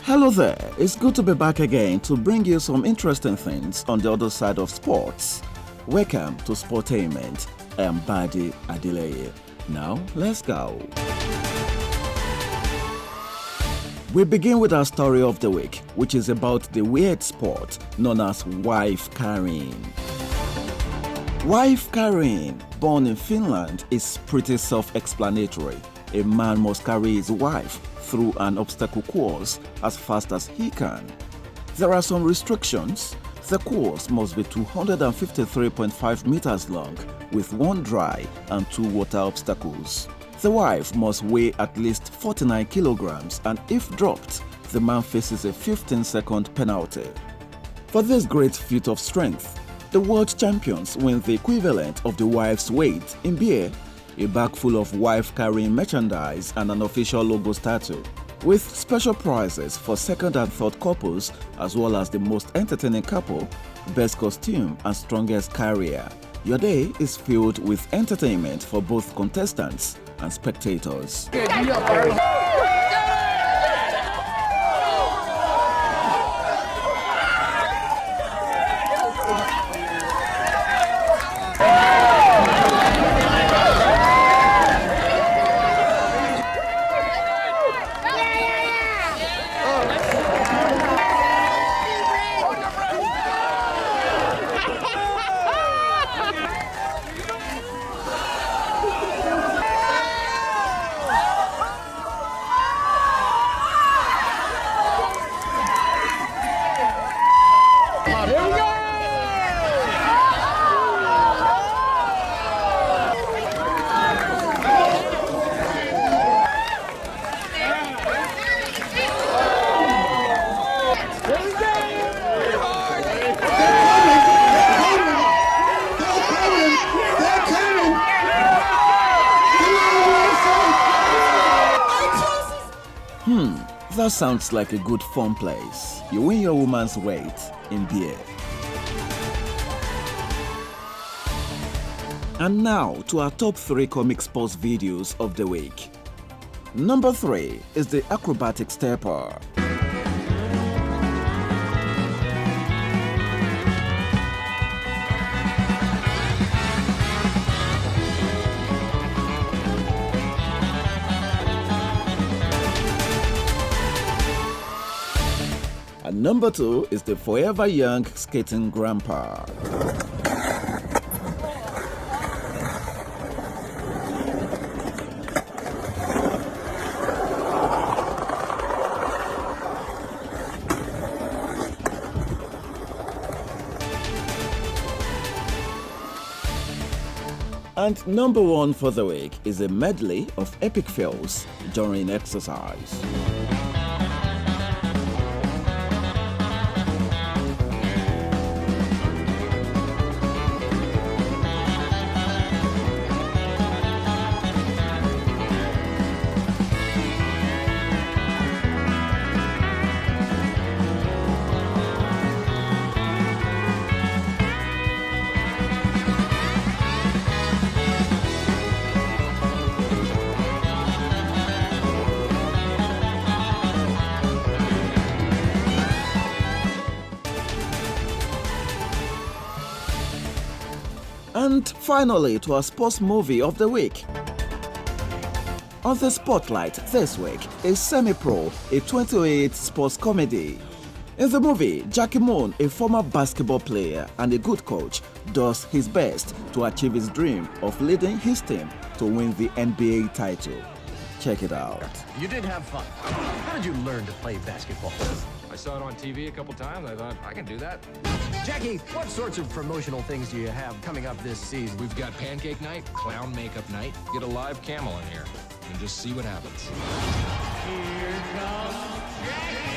Hello there, it's good to be back again to bring you some interesting things on the other side of sports. Welcome to Sportainment. I am Bade Adeleye. Now, let's go. We begin with our story of the week, which is about the weird sport known as wife carrying. Wife carrying, born in Finland, is pretty self-explanatory. A man must carry his wife through an obstacle course as fast as he can. There are some restrictions. The course must be 253.5 meters long with one dry and two water obstacles. The wife must weigh at least 49 kilograms and if dropped, the man faces a 15-second penalty. For this great feat of strength, the world champions win the equivalent of the wife's weight in beer, a bag full of wife-carrying merchandise and an official logo statue, with special prizes for second and third couples as well as the most entertaining couple, best costume and strongest carrier. Your day is filled with entertainment for both contestants and spectators. That sounds like a good fun place. You win your woman's weight in beer. And now to our top 3 comic sports videos of the week. Number 3 is the acrobatic stepper. And number 2 is the forever young skating grandpa. And number 1 for the week is a medley of epic fails during exercise. And finally, to our sports movie of the week. On the spotlight this week is Semi-Pro, a 2008 sports comedy. In the movie, Jackie Moon, a former basketball player and a good coach, does his best to achieve his dream of leading his team to win the NBA title. Check it out. You did have fun. How did you learn to play basketball? I saw it on TV a couple times. I thought, I can do that. Jackie, what sorts of promotional things do you have coming up this season? We've got pancake night, clown makeup night. Get a live camel in here and just see what happens. Here comes Jackie.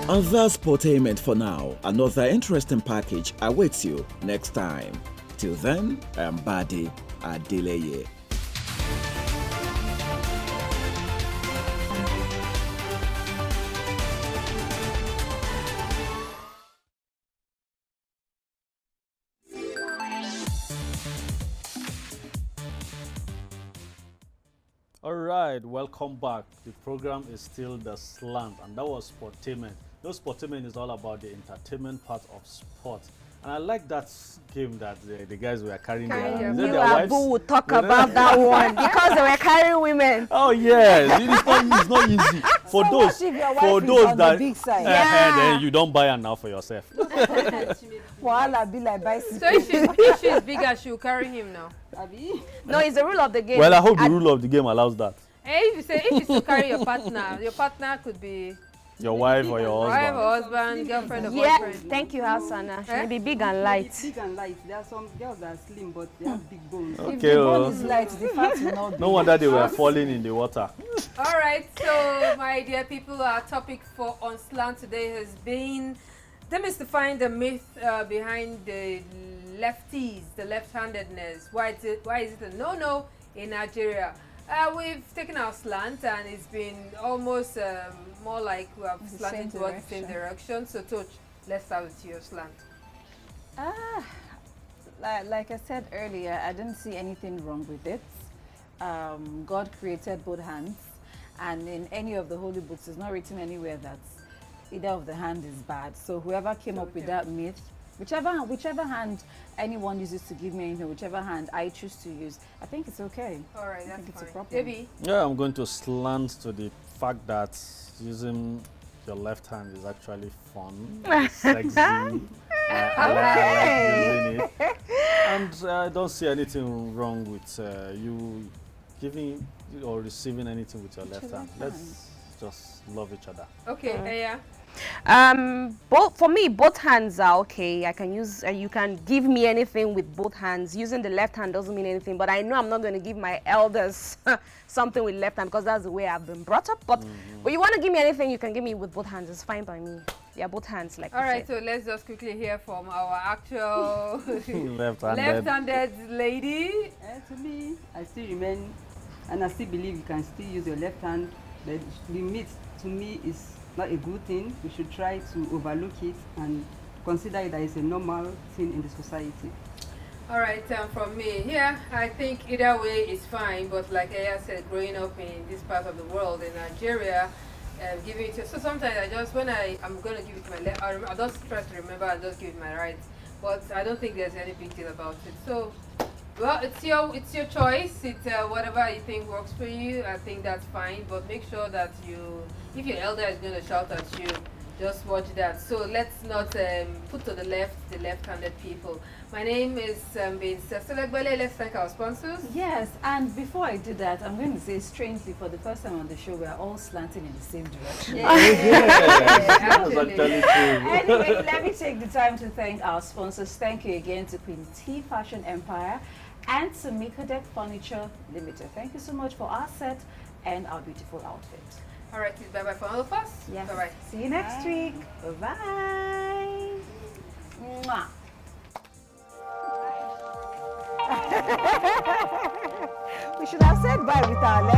And that's sportainment for now. Another interesting package awaits you next time. Till then, I'm Badi Adeleye. All right, welcome back. The program is still The Slant, and that was Sportainment. No, Sportainment is all about the entertainment part of sport. And I like that game that the guys were carrying their wives. Abu will talk about that one because they were carrying women. Oh yes, it's not easy for So those what if your wife is on that the big side? then you don't buy it now for yourself. Wahala be like bicycle. So if she's bigger, she'll carry him now. No, it's the rule of the game. Well, I hope the rule of the game allows that. If you still carry your partner could be Your wife or your husband. wife or husband, girlfriend or Yeah, boyfriend. thank you, Hassana. Should be big and light. Big and light. There are some girls that are slim, but they have big bones. Okay, If the bone is light, the fat will not be. No wonder they were falling in the water. All right, so my dear people, our topic for On Slant today has been demystifying the myth behind the lefties, the left-handedness. Why is it a no-no in Nigeria? We've taken our slant and it's been almost more like we have slanted towards the same direction. So, Toch, let's start with your slant. Like I said earlier, I didn't see anything wrong with it. God created both hands, and in any of the holy books, it's not written anywhere that either of the hand is bad. So whoever came up with that myth, whichever hand anyone uses to give me anything, whichever hand I choose to use, I think it's okay. All right, I think it's fine. a problem. Debbie? Yeah, I'm going to slant to the fact that using your left hand is actually fun, sexy. I like using it. And I don't see anything wrong with you giving or receiving anything with your left hand. Let's just love each other. Okay, yeah. For me, both hands are okay. I can use. You can give me anything with both hands. Using the left hand doesn't mean anything, but I know I'm not going to give my elders something with left hand because that's the way I've been brought up. But when you want to give me anything, you can give me with both hands. It's fine by me. Yeah, both hands. Like. All right, so let's just quickly hear from our actual left-handed lady. To me, I still remain, and I still believe you can still use your left hand. The myth to me is not a good thing. We should try to overlook it and consider it as a normal thing in the society. All right, from me, yeah, I think either way is fine, but like Aya said, growing up in this part of the world, in Nigeria, giving it to, so sometimes I just, when I'm going to give it to my left, I just try to remember and just give it my right, but I don't think there's any big deal about it. So, well, it's your choice. It's whatever you think works for you. I think that's fine, but make sure that if your elder is going to shout at you, just watch that. So let's not put to the left-handed people. My name is being Cecil Egbele. Let's thank our sponsors. Yes, and before I do that, I'm going to say strangely, for the first time on the show, we're all slanting in the same direction. Anyway, let me take the time to thank our sponsors. Thank you again to Queen T Fashion Empire and to Mikodek Furniture Limited. Thank you so much for our set and our beautiful outfit. All right, bye-bye for all of us. Yes. Bye-bye. See you next week. Bye-bye. Mwah. We should have said bye with our legs.